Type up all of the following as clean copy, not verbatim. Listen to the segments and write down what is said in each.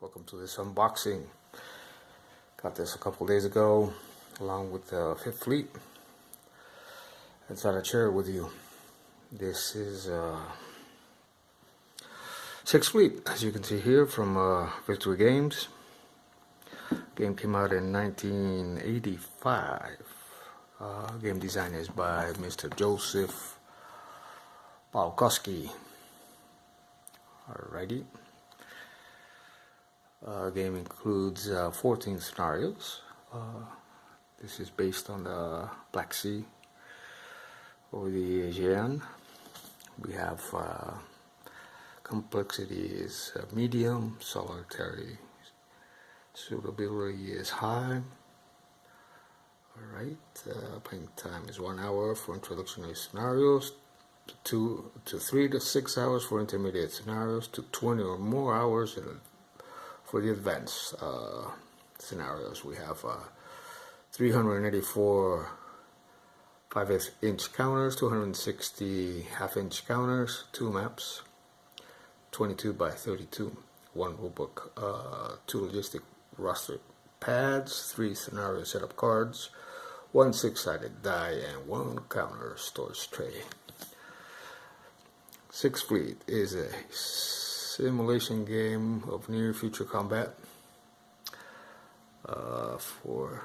Welcome to this unboxing. Got this a couple days ago along with the Fifth Fleet. I thought I'd share it with you. This is Sixth Fleet, as you can see here, from Victory Games. Game came out in 1985. Game design is by Mr. Joseph Balkowski. Alrighty. Game includes 14 scenarios. This is based on the Black Sea or the Aegean. We have complexity is medium, solitary suitability is high. Alright, playing time is 1 hour for introductory scenarios, 2 to 3 to 6 hours for intermediate scenarios, to 20 or more hours for the advanced scenarios. We have 384 5-inch counters, 260 half-inch counters, 2 maps, 22 by 32, 1 rulebook, 2 logistic roster pads, 3 scenario setup cards, 1 6-sided die, and 1 counter storage tray. Sixth Fleet is a simulation game of near future combat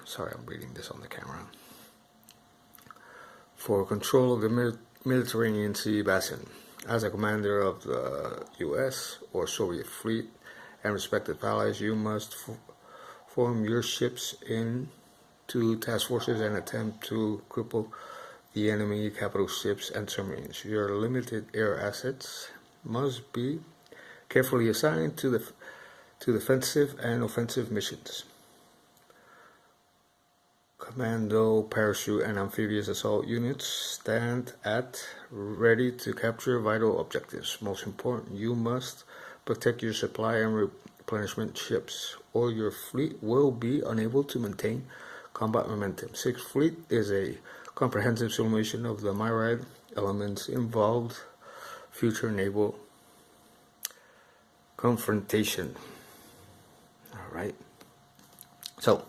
sorry, I'm reading this on the camera, for control of the Mediterranean Sea basin. As a commander of the US or Soviet fleet and respective allies, you must form your ships into task forces and attempt to cripple the enemy capital ships and submarines. Your limited air assets must be carefully assigned to defensive and offensive missions. Commando, parachute, and amphibious assault units stand at ready to capture vital objectives. Most important, you must protect your supply and replenishment ships, or your fleet will be unable to maintain combat momentum. Sixth Fleet is a comprehensive simulation of the myriad elements involved future naval confrontation. Alright. So,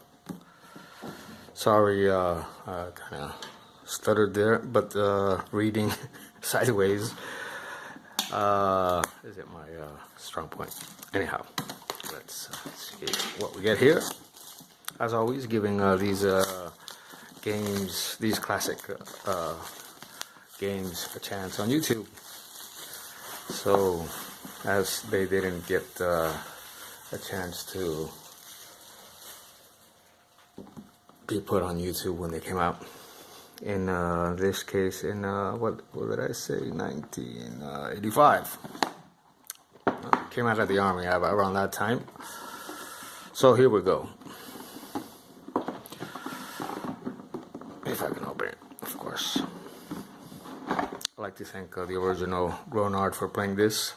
sorry, I kind of stuttered there, but reading sideways isn't my strong point. Anyhow, let's see what we get here. As always, giving these games, these classic games, a chance on YouTube. So, as they didn't get a chance to be put on YouTube when they came out. In this case, in what did I say? 1985. Came out of the army around that time. So here we go. If I can open it, of course. I'd like to thank the original Gronard for playing this.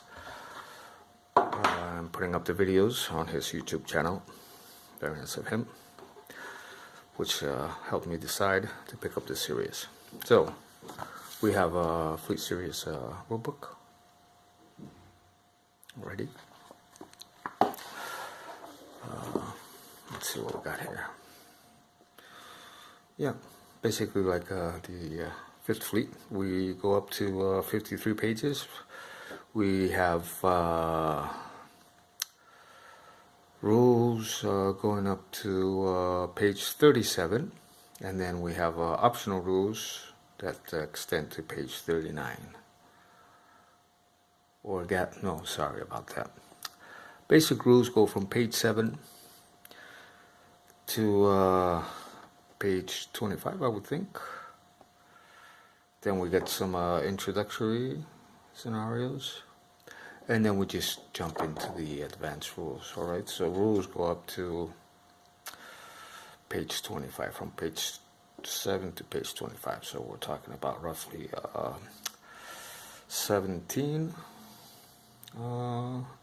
I'm putting up the videos on his YouTube channel. Very nice of him, which helped me decide to pick up this series. So, we have a Fleet Series rulebook. Ready? Let's see what we got here. Yeah, basically like the Fifth Fleet. We go up to 53 pages. We have rules going up to page 37, and then we have optional rules that extend to page 39. Or no, sorry about that. Basic rules go from page 7 to page 25, I would think. Then we get some introductory scenarios. And then we just jump into the advanced rules. Alright, so rules go up to page 25, from page 7 to page 25. So we're talking about roughly 17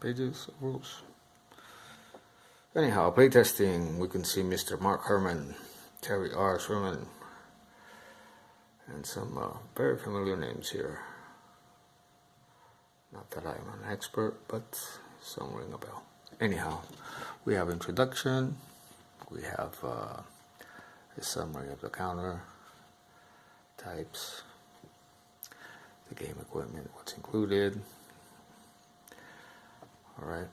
pages of rules. Anyhow, playtesting, we can see Mr. Mark Herman, Terry R. Sherman, and some very familiar names here. Not that I'm an expert, but some ring a bell. Anyhow, We have introduction. We have a summary of the counter types, the game equipment, what's included. All right.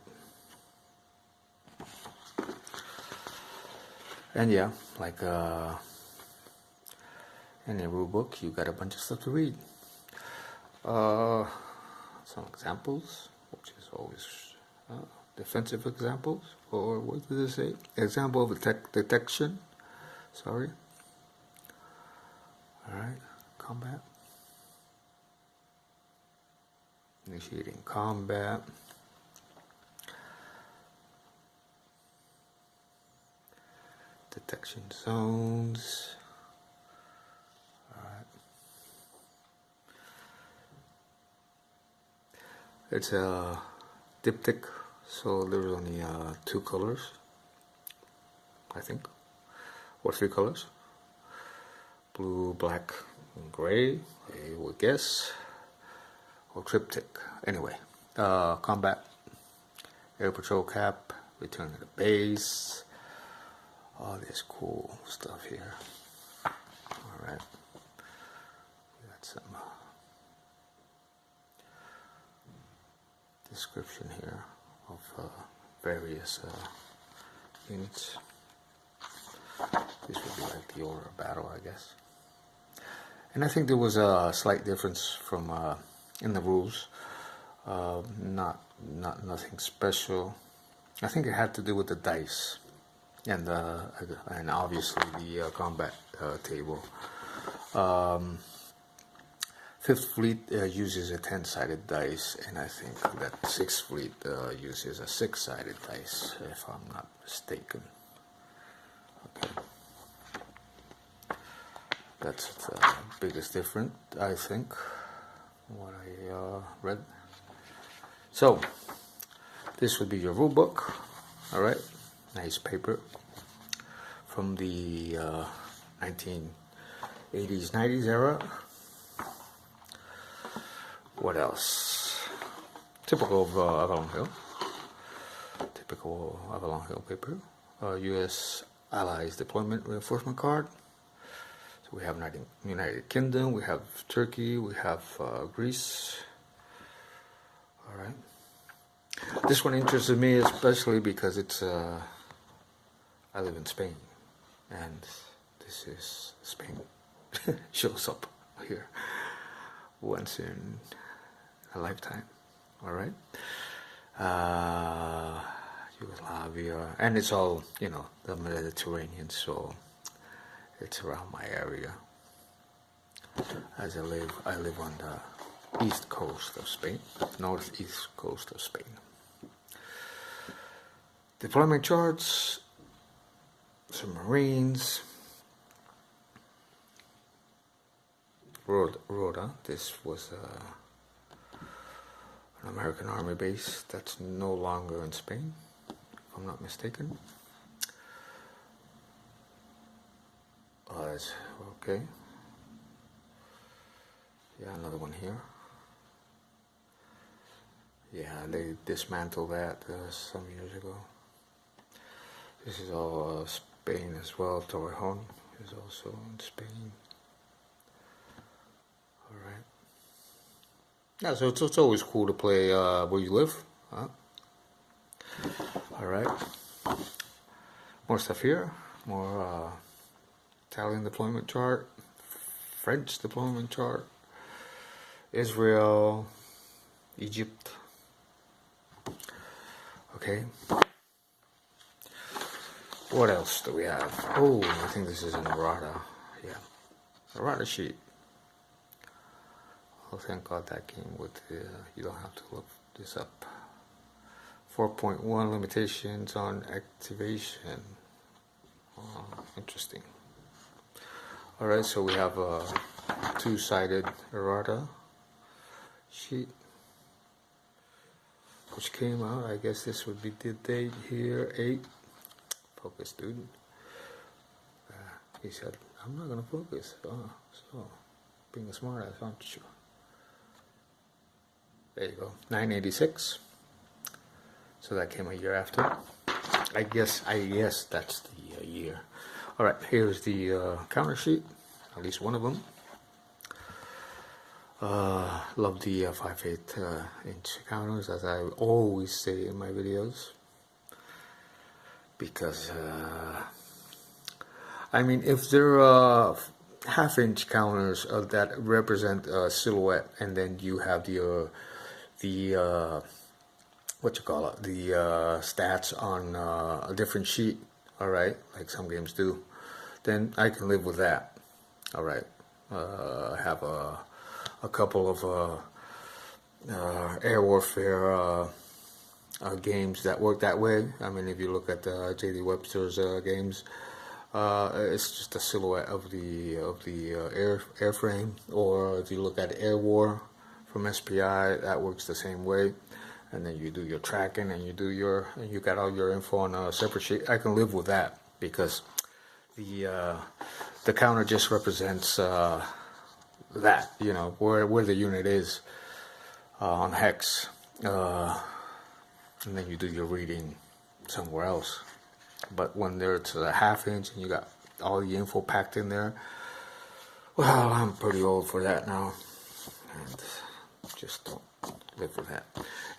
And yeah, like in a rule book, you got a bunch of stuff to read. Some examples, which is always defensive examples, or what does it say? Example of detection. Sorry. All right, combat. Initiating combat. Detection zones. Alright. It's a diptych, so there's only 2 colors, I think, or 3 colors. Blue, black, and gray, I would guess, or triptych. Anyway, combat, air patrol cap, return to the base. All this cool stuff here. Alright. We got some description here of various units. This would be like the order of battle, I guess. And I think there was a slight difference from in the rules. Not nothing special. I think it had to do with the dice. And obviously the combat table. 5th Fleet uses a 10-sided dice, and I think that 6th Fleet uses a 6-sided dice, if I'm not mistaken. Okay, that's the biggest difference, I think, what I read. So this would be your rule book. All right. Nice paper from the 1980s, 90s era. What else? Typical of Avalon Hill. Typical Avalon Hill paper. U.S. Allies Deployment Reinforcement Card. So we have United Kingdom, we have Turkey, we have Greece. All right. This one interested me especially because it's I live in Spain, and this is Spain. Shows up here once in a lifetime. All right. Yugoslavia, and it's all, you know, the Mediterranean, so it's around my area. As I live on the east coast of Spain, northeast coast of Spain. Deployment charts, submarines, Rhoda. This was an American Army base that's no longer in Spain, if I'm not mistaken. Okay. Yeah, another one here. Yeah, they dismantled that some years ago. This is all Spain as well. Torrejon is also in Spain. All right. Yeah, so it's always cool to play where you live. Huh? All right. More stuff here. More Italian deployment chart, French deployment chart, Israel, Egypt. Okay. What else do we have? Oh, I think this is an errata. Yeah, errata sheet. Oh, thank God that came with you don't have to look this up. 4.1 limitations on activation. Oh, interesting. Alright, so we have a 2-sided errata sheet, which came out, I guess this would be the date here, 8. Focus, dude. He said, I'm not going to focus. Oh, so, being a smart ass, aren't you? There you go, 986. So that came a year after. I guess that's the year. All right, here's the counter sheet, at least one of them. Love the 5/8 inch counters, as I always say in my videos, because I mean, if they're half-inch counters that represent a silhouette, and then you have the what you call it, the stats on a different sheet, all right, like some games do, then I can live with that. All right, have a couple of air warfare games that work that way. I mean, if you look at J.D. Webster's games, it's just a silhouette of the airframe. Or if you look at Air War from SPI, that works the same way. And then you do your tracking, and you got all your info on a separate sheet. I can live with that, because the counter just represents that, you know, where the unit is on hex, and then you do your reading somewhere else. But when there's a half-inch and you got all the info packed in there, well, I'm pretty old for that now, and just don't live with that.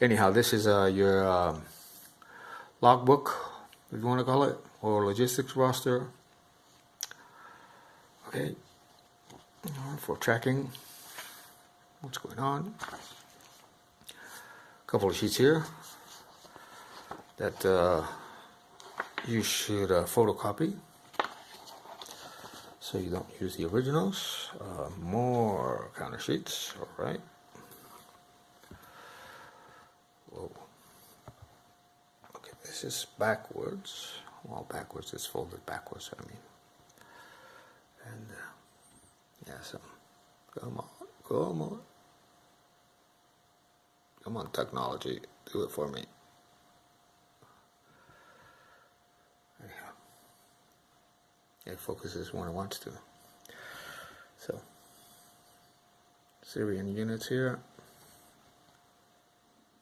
Anyhow, this is your logbook, if you want to call it, or logistics roster. Okay, for tracking what's going on. A couple of sheets here that you should photocopy, so you don't use the originals. More counter sheets, all right. Whoa. Okay, this is backwards. Well, backwards, it's folded backwards, I mean. And yeah, so come on, technology, do it for me. Anyhow, it focuses when it wants to. So, Syrian units here.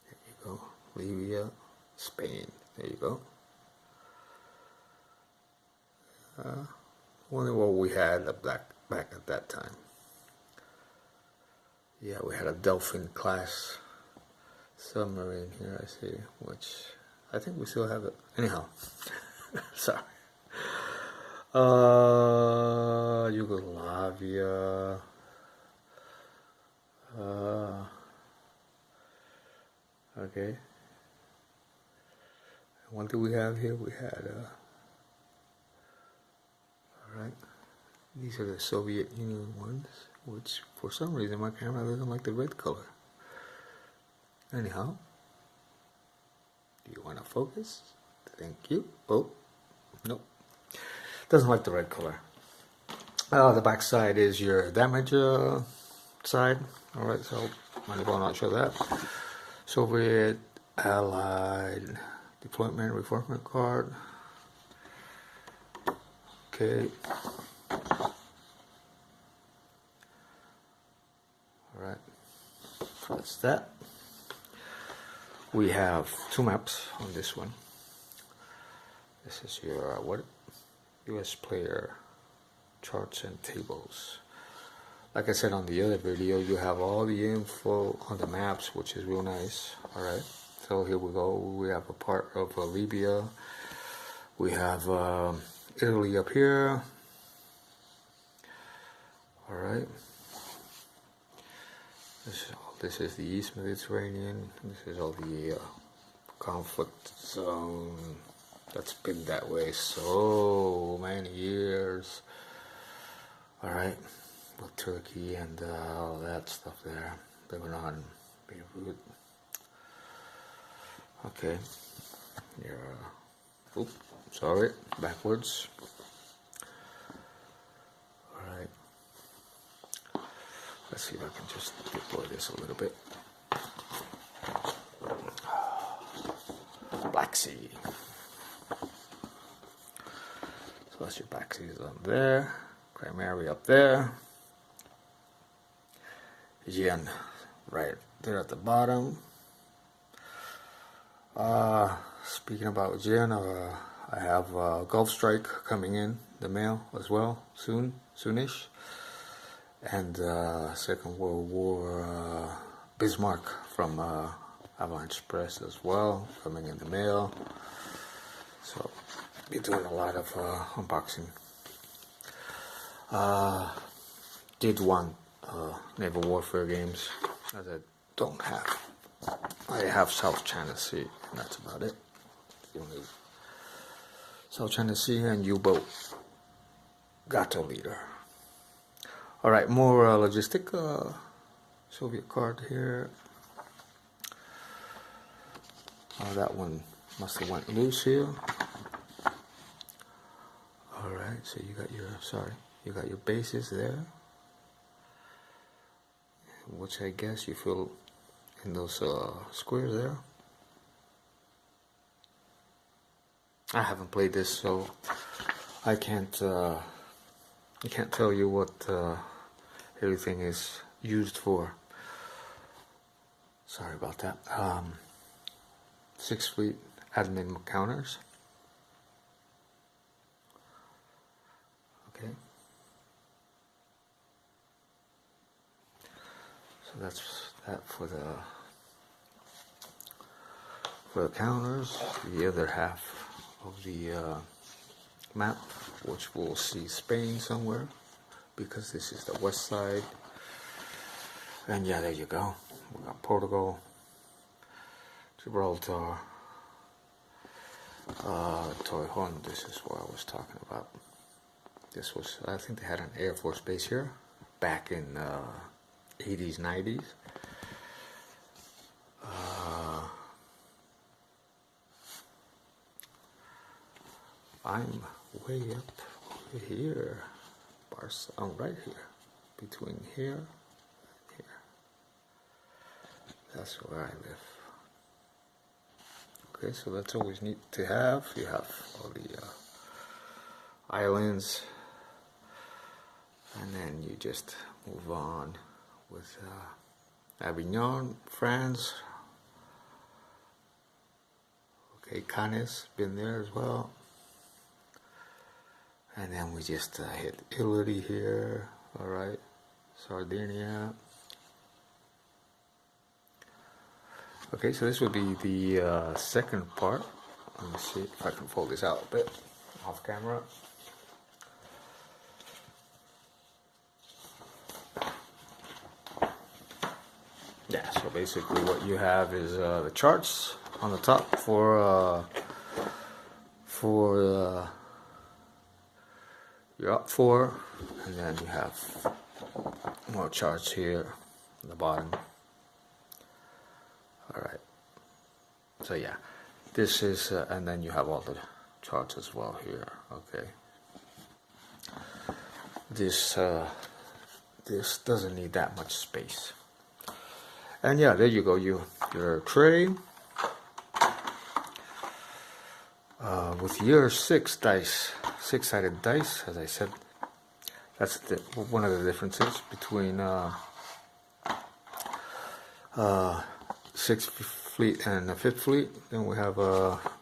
There you go. Libya, Spain. There you go. Wonder what we had back at that time. Yeah, we had a Dolphin class submarine here, I see, which I think we still have it. Anyhow, sorry. Yugoslavia. Okay. What do we have here? We had alright. These are the Soviet Union ones, which for some reason my camera doesn't like the red color. Anyhow, do you want to focus? Thank you. Oh, nope. Doesn't like the red color. The back side is your damage side. Alright, so might as well not show that. Soviet Allied Deployment Reinforcement Card. Okay. Alright, so that's that. We have two maps on this one. This is your US player charts and tables. Like I said on the other video, you have all the info on the maps, which is real nice. Alright, so here we go. We have a part of Libya. We have Italy up here. Alright. This is the East Mediterranean. This is all the conflict zone that's been that way so many years. Alright, with Turkey and all that stuff there. Lebanon, Beirut. Okay. Yeah. Oops, sorry, backwards. Alright. Let's see if I can just deploy this a little bit. Black Sea. So that's your Black Sea on there. Crimea up there. Yen right there at the bottom. speaking about Jen, I have Gulf Strike coming in the mail as well soonish, and Second World War Bismarck from Avalanche Press as well coming in the mail. So be doing a lot of unboxing. Did want naval warfare games as I don't have. I have South China Sea, and that's about it. The only South China Sea and U-boat Gato leader. All right, more logistic Soviet card here. That one must have went loose here. All right, so you got your bases there, which I guess you fill in those squares there. I haven't played this, so I can't tell you what everything is used for. Sorry about that. 6th Fleet admin counters. Okay. So that's that for the counters. The other half of the map, which we'll see Spain somewhere, because this is the west side. And yeah, there you go. We got Portugal, Gibraltar, Torrejon. This is what I was talking about. This was, I think they had an Air Force base here back in 80s, 90s. I'm way up over here. I'm right here, between here and here. That's where I live. Okay, so that's always neat to have. You have all the islands, and then you just move on with Avignon, France. Okay, Cannes, been there as well. And then we just hit Italy here, alright, Sardinia. Okay, so this would be the second part. Let me see if I can fold this out a bit off camera. Yeah, so basically what you have is the charts on the top for you're up for, and then you have more charts here on the bottom. Alright, so yeah, this is and then you have all the charts as well here. Okay, this doesn't need that much space. And yeah, there you go, your tray with your 6 dice, 6-sided dice. As I said, that's one of the differences between 6th Fleet and the 5th Fleet. Then we have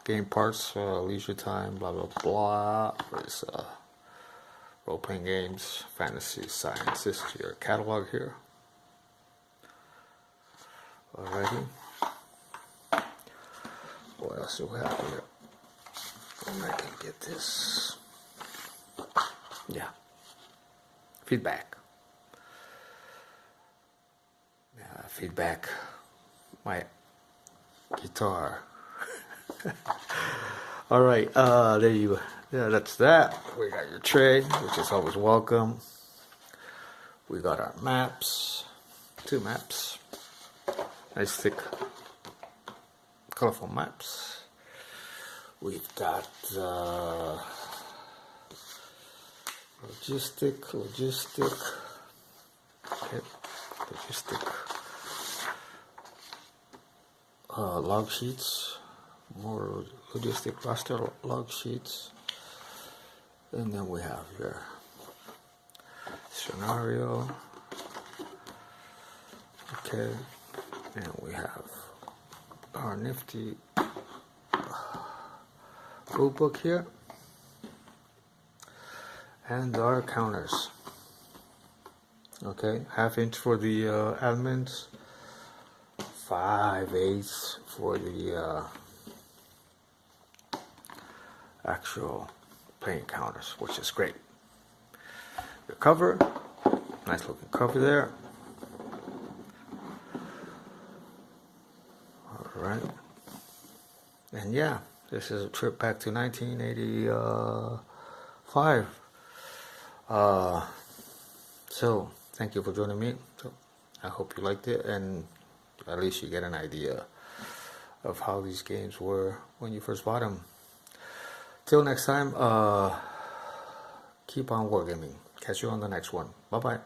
game parts, leisure time, blah blah blah. There's role-playing games, fantasy, science. This is your catalog here. Alrighty. What else do we have here? And I can get this. Yeah. Feedback. Feedback. My guitar. Alright, there you go. Yeah, that's that. We got your tray, which is always welcome. We got our maps. 2 maps. Nice thick, colorful maps. We've got logistic, okay, logistic log sheets, more logistic roster log sheets, and then we have your scenario. Okay, and we have our nifty rulebook here, and our counters. Okay, 1/2 inch for the elements, 5/8 for the actual playing counters, which is great. The cover, nice looking cover there. Alright, and yeah, this is a trip back to 1985. So thank you for joining me. So I hope you liked it, and at least you get an idea of how these games were when you first bought them. Till next time, keep on wargaming. Catch you on the next one. Bye bye.